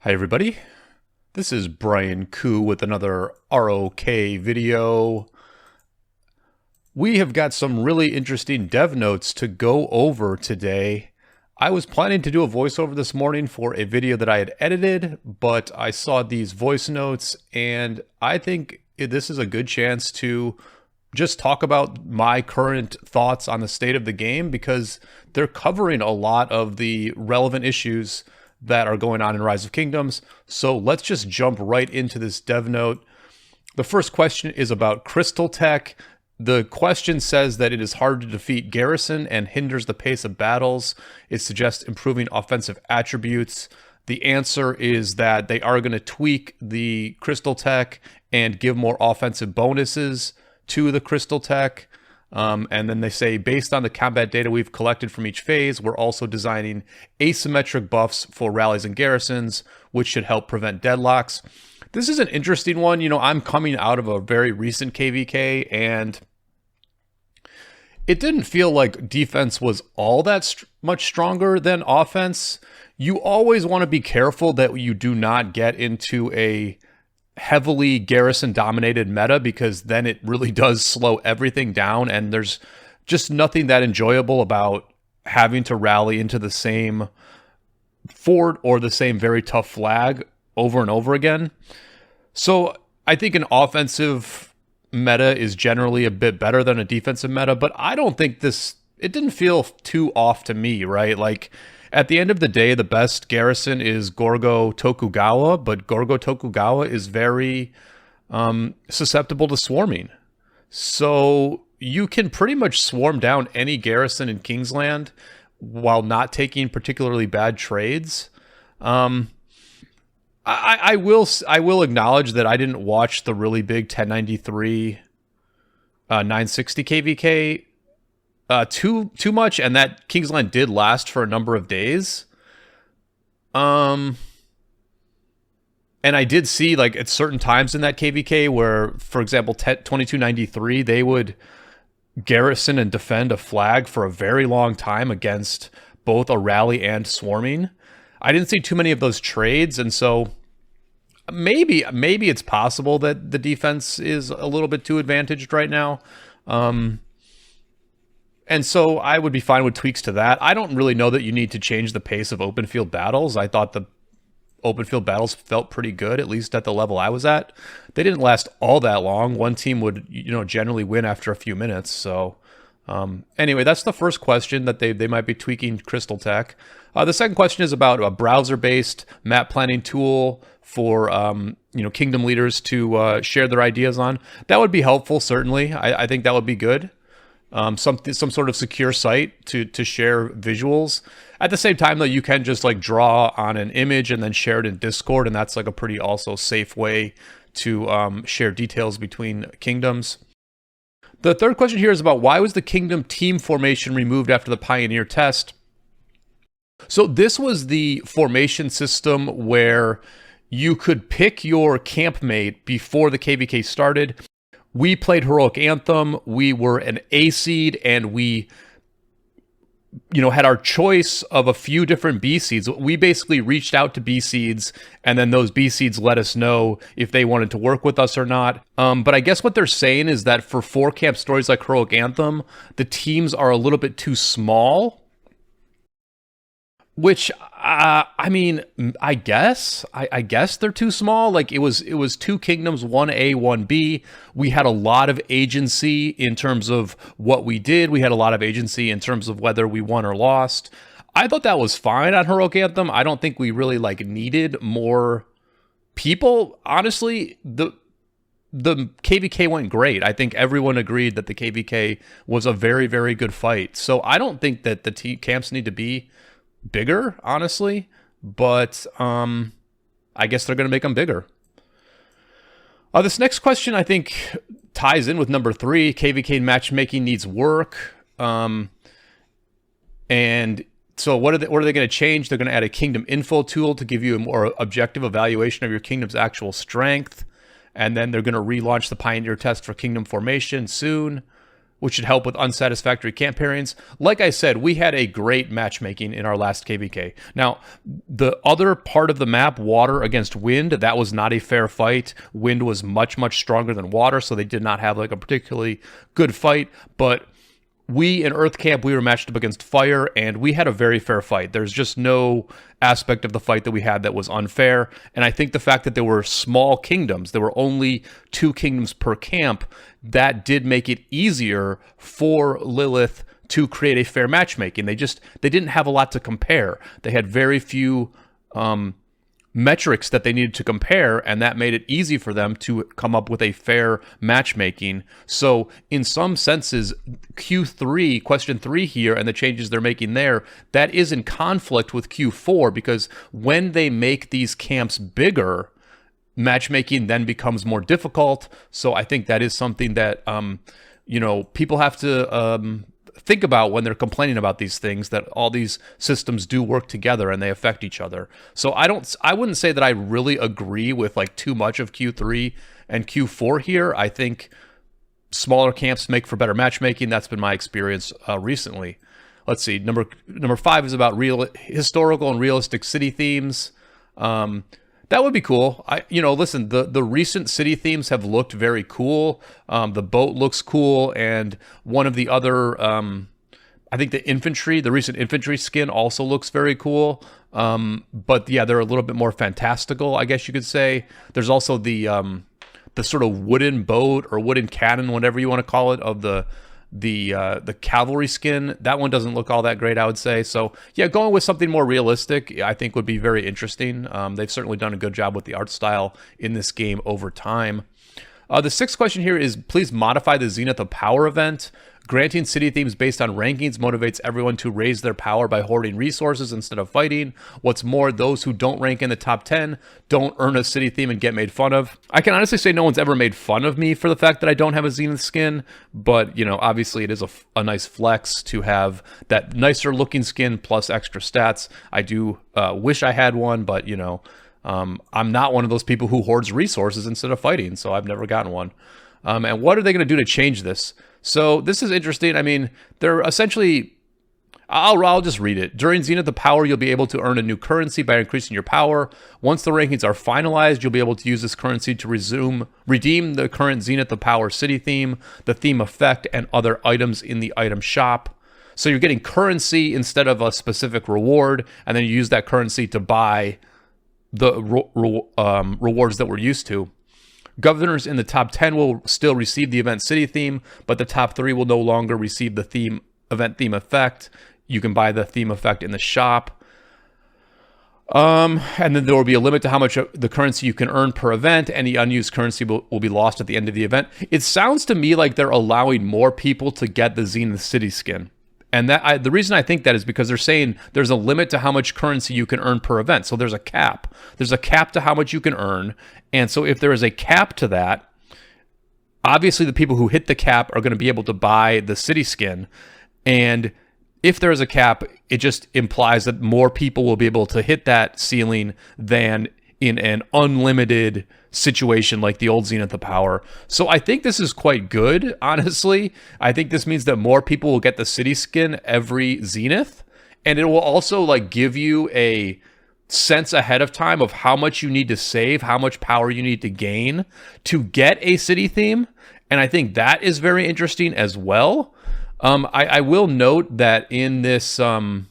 Hi everybody, this is Brian Kuh with another ROK video. We have got some really interesting dev notes to go over today. I was planning to do a voiceover this morning for a video that I had edited, but I saw these voice notes and I think this is a good chance to just talk about my current thoughts on the state of the game because they're covering a lot of the relevant issues that are going on in Rise of Kingdoms. So let's just jump right into this dev note. The first question is about Crystal Tech. The question says that it is hard to defeat Garrison and hinders the pace of battles. It suggests improving offensive attributes. The answer is that they are going to tweak the Crystal Tech and give more offensive bonuses to the Crystal Tech. And then they say, based on the combat data we've collected from each phase, we're also designing asymmetric buffs for rallies and garrisons, which should help prevent deadlocks. This is an interesting one. You know, I'm coming out of a very recent KVK, and it didn't feel like defense was all that much stronger than offense. You always want to be careful that you do not get into a heavily garrison dominated meta, because then it really does slow everything down, and there's just nothing that enjoyable about having to rally into the same fort or the same very tough flag over and over again. So I think an offensive meta is generally a bit better than a defensive meta, but I don't think it didn't feel too off to me, right? Like, at the end of the day, the best garrison is Gorgo Tokugawa, but Gorgo Tokugawa is very susceptible to swarming. So you can pretty much swarm down any garrison in Kingsland while not taking particularly bad trades. I will acknowledge that I didn't watch the really big 1093 960 KVK too much, and that Kingsland did last for a number of days. And I did see, like, at certain times in that KVK where, for example, 2293, they would garrison and defend a flag for a very long time against both a rally and swarming. I didn't see too many of those trades, and so maybe it's possible that the defense is a little bit too advantaged right now. And so I would be fine with tweaks to that. I don't really know that you need to change the pace of open field battles. I thought the open field battles felt pretty good, at least at the level I was at. They didn't last all that long. One team would, generally win after a few minutes. So anyway, that's the first question, that they might be tweaking Crystal Tech. The second question is about a browser-based map planning tool for kingdom leaders to share their ideas on. That would be helpful, certainly. I think that would be good. Some sort of secure site to share visuals. At the same time, though, you can just like draw on an image and then share it in Discord, and that's like a pretty also safe way to share details between kingdoms. The third question here is about, why was the kingdom team formation removed after the Pioneer test? So this was the formation system where you could pick your campmate before the KVK started. We played Heroic Anthem. We were an A seed, and we, had our choice of a few different B seeds. We basically reached out to B seeds, and then those B seeds let us know if they wanted to work with us or not. But I guess what they're saying is that for 4-camp stories like Heroic Anthem, the teams are a little bit too small. Which, I guess they're too small. Like, it was 2 kingdoms, 1A, 1B. We had a lot of agency in terms of what we did. We had a lot of agency in terms of whether we won or lost. I thought that was fine on Heroic Anthem. I don't think we really needed more people. Honestly, the KVK went great. I think everyone agreed that the KVK was a very, very good fight. So I don't think that the camps need to be bigger, honestly, but I guess they're going to make them bigger. This next question, I think, ties in with number 3. KVK matchmaking needs work. And so what are they going to change? They're going to add a kingdom info tool to give you a more objective evaluation of your kingdom's actual strength. And then they're going to relaunch the Pioneer test for kingdom formation soon. which should help with unsatisfactory camp pairings. Like I said, we had a great matchmaking in our last KVK. Now, the other part of the map, water against wind, that was not a fair fight. Wind was much, much stronger than water, so they did not have like a particularly good fight. But we in Earth Camp, we were matched up against fire, and we had a very fair fight. There's just no aspect of the fight that we had that was unfair. And I think the fact that there were small kingdoms, there were only 2 kingdoms per camp, that did make it easier for Lilith to create a fair matchmaking. They didn't have a lot to compare. They had very few metrics that they needed to compare, and that made it easy for them to come up with a fair matchmaking. So in some senses, Q3, question 3 here, and the changes they're making there, that is in conflict with Q4, because when they make these camps bigger, matchmaking then becomes more difficult. So I think that is something that people have to think about when they're complaining about these things, that all these systems do work together and they affect each other. So I wouldn't say that I really agree with like too much of Q3 and Q4 here. I think smaller camps make for better matchmaking. That's been my experience recently. Let's see. Number 5 is about historical and realistic city themes. That would be cool. Listen, the recent city themes have looked very cool. The boat looks cool, and one of the other, I think the recent infantry skin also looks very cool. But yeah, they're a little bit more fantastical, I guess you could say. There's also the sort of wooden boat or wooden cannon, whatever you want to call it, of the cavalry skin. That one doesn't look all that great, I would say. So yeah, going with something more realistic, I think would be very interesting. They've certainly done a good job with the art style in this game over time. The 6th question here is, please modify the Zenith of Power event. Granting city themes based on rankings motivates everyone to raise their power by hoarding resources instead of fighting. What's more, those who don't rank in the top 10 don't earn a city theme and get made fun of. I can honestly say no one's ever made fun of me for the fact that I don't have a Zenith skin, but, obviously it is a nice flex to have that nicer looking skin plus extra stats. I do wish I had one, but, I'm not one of those people who hoards resources instead of fighting, so I've never gotten one. And what are they going to do to change this? So this is interesting. I mean, they're essentially, I'll just read it. During Zenith of Power, you'll be able to earn a new currency by increasing your power. Once the rankings are finalized, you'll be able to use this currency to redeem the current Zenith of Power city theme, the theme effect, and other items in the item shop. So you're getting currency instead of a specific reward, and then you use that currency to buy the rewards that we're used to. Governors in the top 10 will still receive the event city theme, but the top 3 will no longer receive the event theme effect. You can buy the theme effect in the shop. And then there will be a limit to how much the currency you can earn per event. Any unused currency will be lost at the end of the event. It sounds to me like they're allowing more people to get the Zenith City skin. And the reason I think that is because they're saying there's a limit to how much currency you can earn per event. So there's a cap. There's a cap to how much you can earn. And so if there is a cap to that, obviously the people who hit the cap are going to be able to buy the city skin. And if there is a cap, it just implies that more people will be able to hit that ceiling than in an unlimited situation like the old Zenith of Power. So I think this is quite good, honestly. I think this means that more people will get the city skin every Zenith, and it will also like give you a sense ahead of time of how much you need to save, how much power you need to gain to get a city theme. And I think that is very interesting as well. I will note that in this in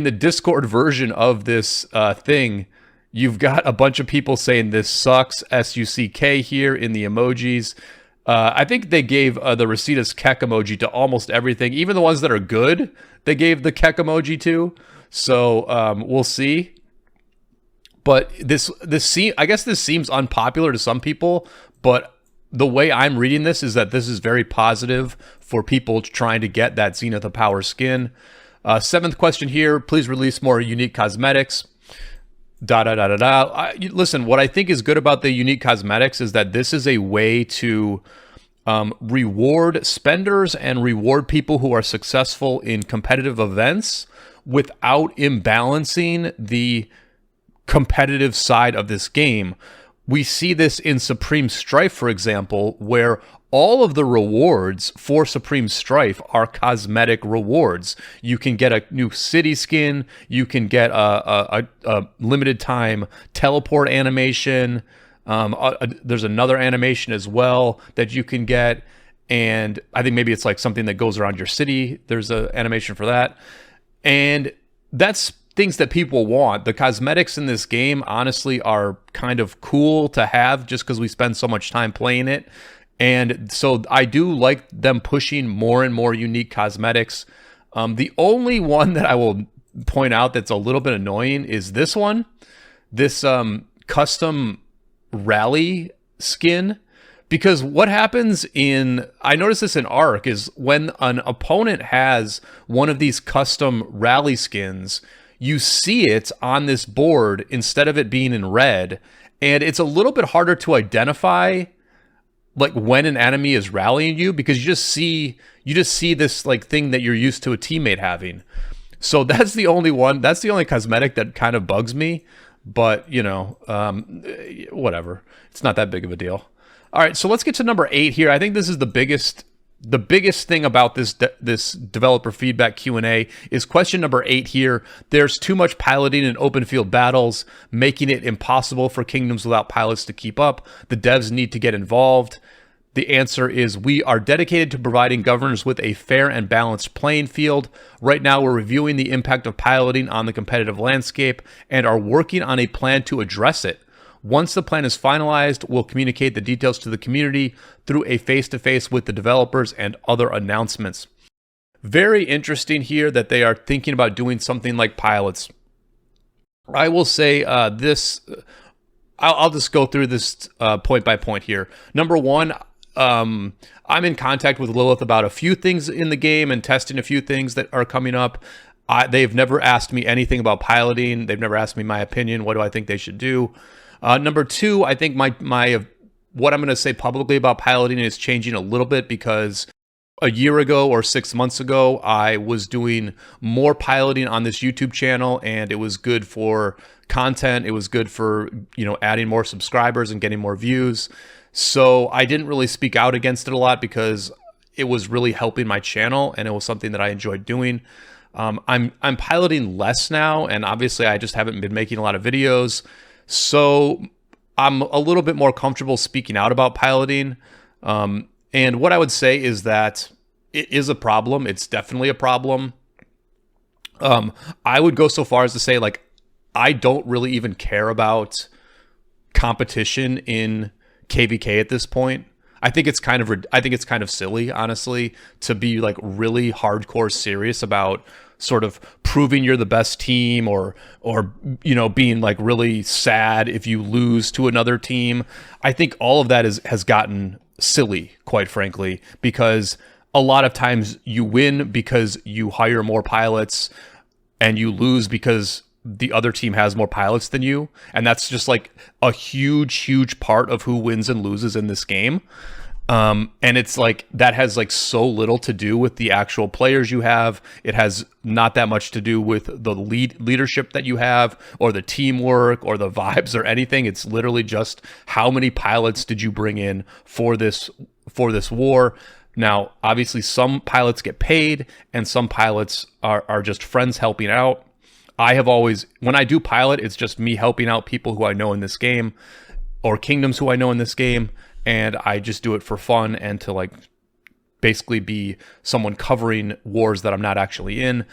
the Discord version of this thing, you've got a bunch of people saying this sucks, SUCK here in the emojis. I think they gave the Rosita's Kek emoji to almost everything. Even the ones that are good, they gave the Kek emoji to. So we'll see. But I guess this seems unpopular to some people, but the way I'm reading this is that this is very positive for people trying to get that Zenith of Power skin. 7th question here, please release more unique cosmetics. Listen, what I think is good about the unique cosmetics is that this is a way to reward spenders and reward people who are successful in competitive events without imbalancing the competitive side of this game. We see this in Supreme Strife, for example, where all of the rewards for Supreme Strife are cosmetic rewards. You can get a new city skin. You can get a limited time teleport animation. There's another animation as well that you can get. And I think maybe it's like something that goes around your city. There's an animation for that. And that's things that people want. The cosmetics in this game, honestly, are kind of cool to have just because we spend so much time playing it. And so I do like them pushing more and more unique cosmetics. The only one that I will point out that's a little bit annoying is this one. This custom rally skin. Because what happens I noticed this in Ark, is when an opponent has one of these custom rally skins, you see it on this board instead of it being in red. And it's a little bit harder to identify like when an enemy is rallying you, because you just see this like thing that you're used to a teammate having. So that's the only one. That's the only cosmetic that kind of bugs me. But, you know, whatever. It's not that big of a deal. All right, so let's get to number 8 here. I think this is the biggest thing about this developer feedback Q&A is question number 8 here. There's too much piloting in open field battles, making it impossible for kingdoms without pilots to keep up. The devs need to get involved. The answer is we are dedicated to providing governors with a fair and balanced playing field. Right now, we're reviewing the impact of piloting on the competitive landscape and are working on a plan to address it. Once the plan is finalized, we'll communicate the details to the community through a face-to-face with the developers and other announcements. Very interesting here that they are thinking about doing something like pilots. I will say this. I'll just go through this point by point here. Number one, I'm in contact with Lilith about a few things in the game and testing a few things that are coming up. They've never asked me anything about piloting. They've never asked me my opinion. What do I think they should do? Number two, I think my what I'm going to say publicly about piloting is changing a little bit, because a year ago or 6 months ago, I was doing more piloting on this YouTube channel, and it was good for content. It was good for, you know, adding more subscribers and getting more views. So I didn't really speak out against it a lot because it was really helping my channel and it was something that I enjoyed doing. I'm piloting less now, and obviously I just haven't been making a lot of videos. So I'm a little bit more comfortable speaking out about piloting. And what I would say is that it is a problem. It's definitely a problem. I would go so far as to say, like, I don't really even care about competition in KVK at this point. I think it's kind of silly, honestly, to be like really hardcore serious about sort of proving you're the best team, or you know, being like really sad if you lose to another team. I think all of that has gotten silly, quite frankly, because a lot of times you win because you hire more pilots, and you lose because the other team has more pilots than you. And that's just like a huge part of who wins and loses in this game. And it's like, that has like so little to do with the actual players you have. It has not that much to do with the leadership that you have, or the teamwork, or the vibes, or anything. It's literally just how many pilots did you bring in for this war. Now, obviously some pilots get paid and some pilots are just friends helping out. I have always, when I do pilot, it's just me helping out people who I know in this game, or kingdoms who I know in this game. And I just do it for fun and to like basically be someone covering wars that I'm not actually in.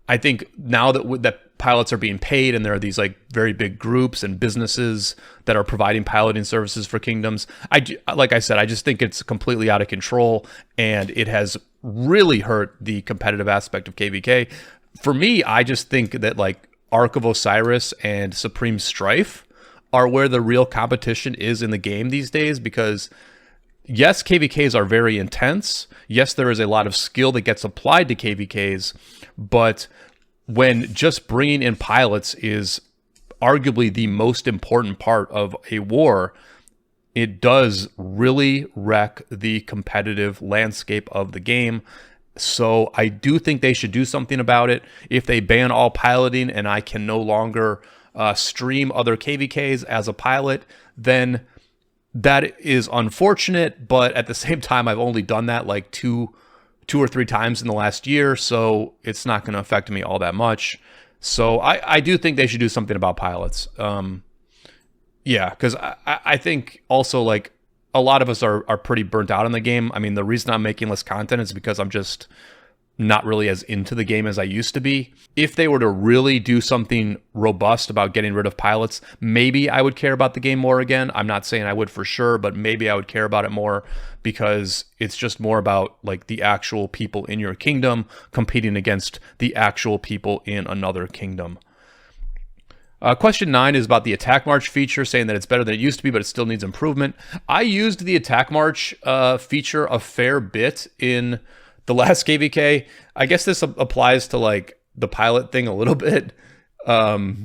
I think now that pilots are being paid, and there are these like very big groups and businesses that are providing piloting services for kingdoms, like I said, I just think it's completely out of control, and it has really hurt the competitive aspect of KVK. For me, I just think that like Ark of Osiris and Supreme Strife are where the real competition is in the game these days, because yes, KVKs are very intense. Yes, there is a lot of skill that gets applied to KVKs, but when just bringing in pilots is arguably the most important part of a war, it does really wreck the competitive landscape of the game. So I do think they should do something about it. If they ban all piloting and I can no longer stream other KVKs as a pilot, then that is unfortunate. But at the same time, I've only done that like two or three times in the last year, so it's not going to affect me all that much. So I do think they should do something about pilots. Yeah, because I think also like a lot of us are pretty burnt out on the game. I mean, the reason I'm making less content is because I'm just not really as into the game as I used to be. If they were to really do something robust about getting rid of pilots, maybe I would care about the game more again. I'm not saying I would for sure, but maybe I would care about it more because it's just more about like the actual people in your kingdom competing against the actual people in another kingdom. Question 9 is about the attack march feature, saying that it's better than it used to be, but it still needs improvement. I used the attack march feature a fair bit in the last KVK. I guess this applies to like the pilot thing a little bit. Because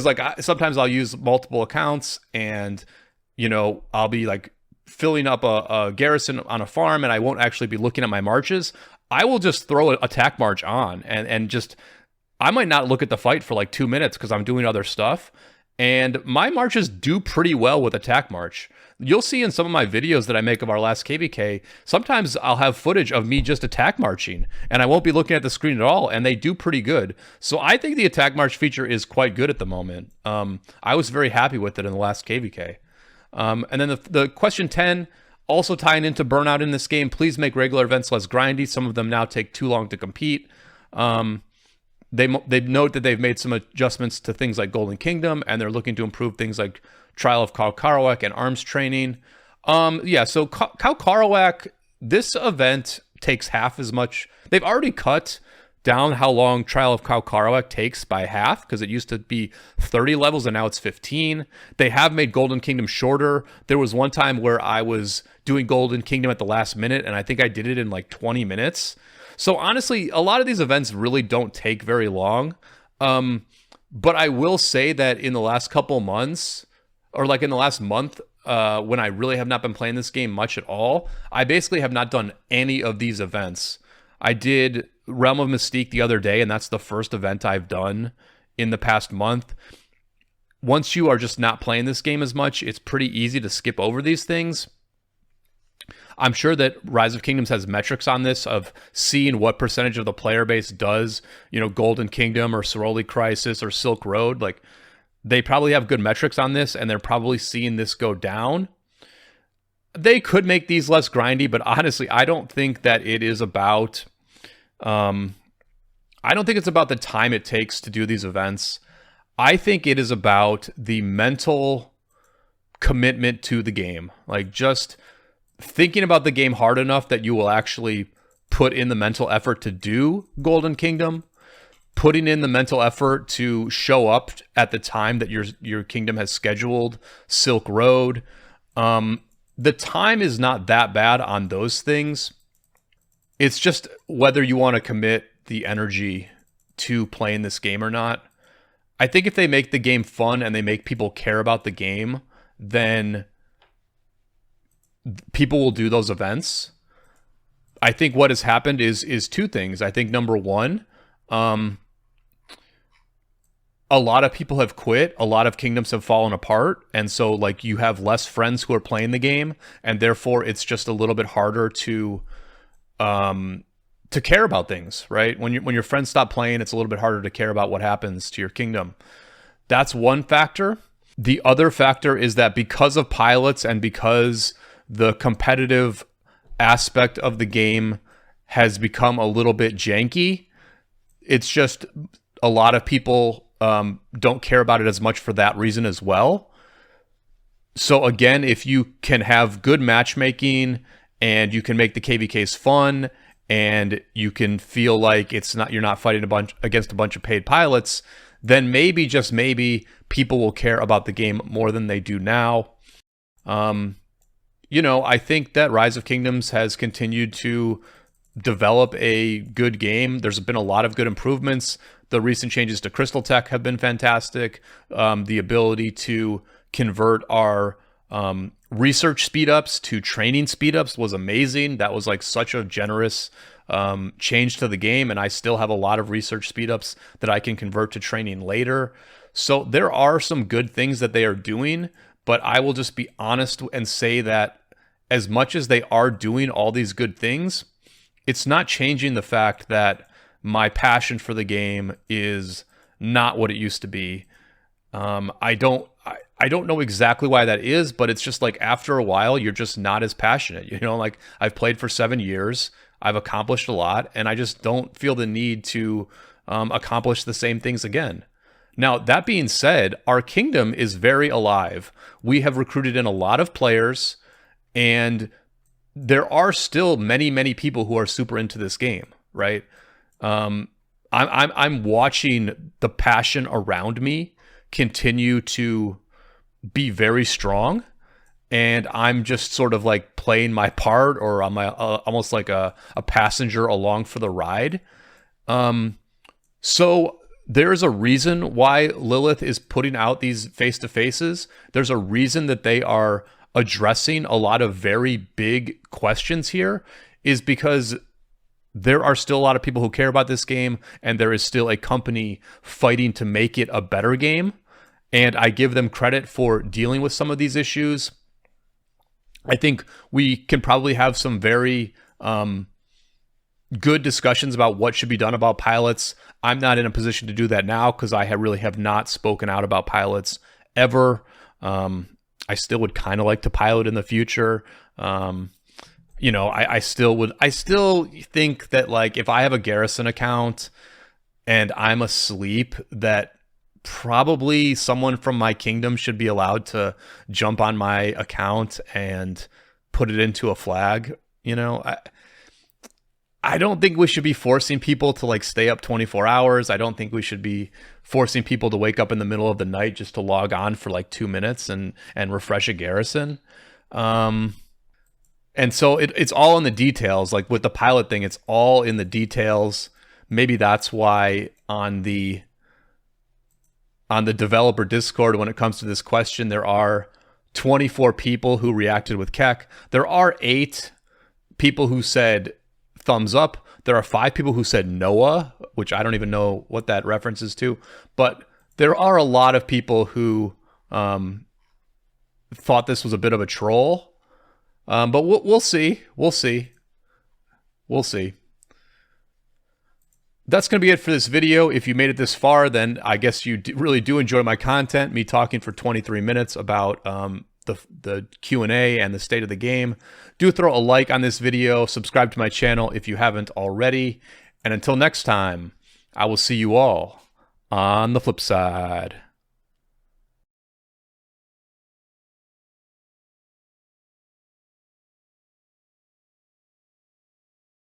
like sometimes I'll use multiple accounts and, you know, I'll be like filling up a garrison on a farm and I won't actually be looking at my marches. I will just throw an attack march on and just, I might not look at the fight for like 2 minutes because I'm doing other stuff. And my marches do pretty well with attack march. You'll see in some of my videos that I make of our last KVK, sometimes I'll have footage of me just attack marching and I won't be looking at the screen at all, and they do pretty good. So I think the attack march feature is quite good at the moment. I was very happy with it in the last KVK. And then the question 10, also tying into burnout in this game, please make regular events less grindy. Some of them now take too long to compete. They note that they've made some adjustments to things like Golden Kingdom, and they're looking to improve things like Trial of Khal Karawak and arms training. Yeah, so Khal Karawak, this event takes half as much. They've already cut down how long Trial of Khal Karawak takes by half, because it used to be 30 levels and now it's 15. They have made Golden Kingdom shorter. There was one time where I was doing Golden Kingdom at the last minute, and I think I did it in like 20 minutes. So honestly, a lot of these events really don't take very long. But I will say that in the last couple months, or like in the last month, when I really have not been playing this game much at all, I basically have not done any of these events. I did Realm of Mystique the other day, and that's the first event I've done in the past month. Once you are just not playing this game as much, it's pretty easy to skip over these things. I'm sure that Rise of Kingdoms has metrics on this of seeing what percentage of the player base does, you know, Golden Kingdom or Soroli Crisis or Silk Road. Like, they probably have good metrics on this, and they're probably seeing this go down. They could make these less grindy, but honestly, I don't think that it is about... I don't think it's about the time it takes to do these events. I think it is about the mental commitment to the game. Like, just thinking about the game hard enough that you will actually put in the mental effort to do Golden Kingdom, putting in the mental effort to show up at the time that your kingdom has scheduled Silk Road. The time is not that bad on those things. It's just whether you want to commit the energy to playing this game or not. I think if they make the game fun and they make people care about the game, then people will do those events. I think what has happened is two things. I think number one, a lot of people have quit. A lot of kingdoms have fallen apart. And so like you have less friends who are playing the game, and therefore it's just a little bit harder to care about things, right? When your friends stop playing, it's a little bit harder to care about what happens to your kingdom. That's one factor. The other factor is that because of pilots and because the competitive aspect of the game has become a little bit janky, it's just a lot of people don't care about it as much for that reason as well. So again, if you can have good matchmaking and you can make the KVKs fun and you can feel like you're not fighting against a bunch of paid pilots, then maybe, just maybe, people will care about the game more than they do now. You know, I think that Rise of Kingdoms has continued to develop a good game. There's been a lot of good improvements. The recent changes to Crystal Tech have been fantastic. The ability to convert our research speedups to training speedups was amazing. That was like such a generous change to the game, and I still have a lot of research speedups that I can convert to training later. So there are some good things that they are doing, but I will just be honest and say that as much as they are doing all these good things, it's not changing the fact that my passion for the game is not what it used to be. I don't know exactly why that is, but it's just like after a while, you're just not as passionate. You know, like I've played for 7 years, I've accomplished a lot, and I just don't feel the need to accomplish the same things again. Now, that being said, our kingdom is very alive. We have recruited in a lot of players, and there are still many, many people who are super into this game, right? I'm watching the passion around me continue to be very strong, and I'm just sort of like playing my part, or I'm almost like a passenger along for the ride. So there's a reason why Lilith is putting out these face-to-faces. There's a reason that they are addressing a lot of very big questions here, is because there are still a lot of people who care about this game, and there is still a company fighting to make it a better game. And I give them credit for dealing with some of these issues. I think we can probably have some very good discussions about what should be done about pilots. I'm not in a position to do that now because I really have not spoken out about pilots ever. I still would kind of like to pilot in the future. You know, I still think that, like, if I have a Garrison account and I'm asleep, that probably someone from my kingdom should be allowed to jump on my account and put it into a flag. You know, I don't think we should be forcing people to like stay up 24 hours. I don't think we should be forcing people to wake up in the middle of the night just to log on for like 2 minutes and refresh a Garrison. And so it's all in the details. Like with the pilot thing, it's all in the details. Maybe that's why on the developer Discord, when it comes to this question, there are 24 people who reacted with Keck. There are 8 people who said thumbs up. There are 5 people who said Noah, which I don't even know what that references to. But there are a lot of people who thought this was a bit of a troll. But we'll see. We'll see. We'll see. That's going to be it for this video. If you made it this far, then I guess you really do enjoy my content, me talking for 23 minutes about the Q&A and the state of the game. Do throw a like on this video, subscribe to my channel if you haven't already, and until next time, I will see you all on the flip side.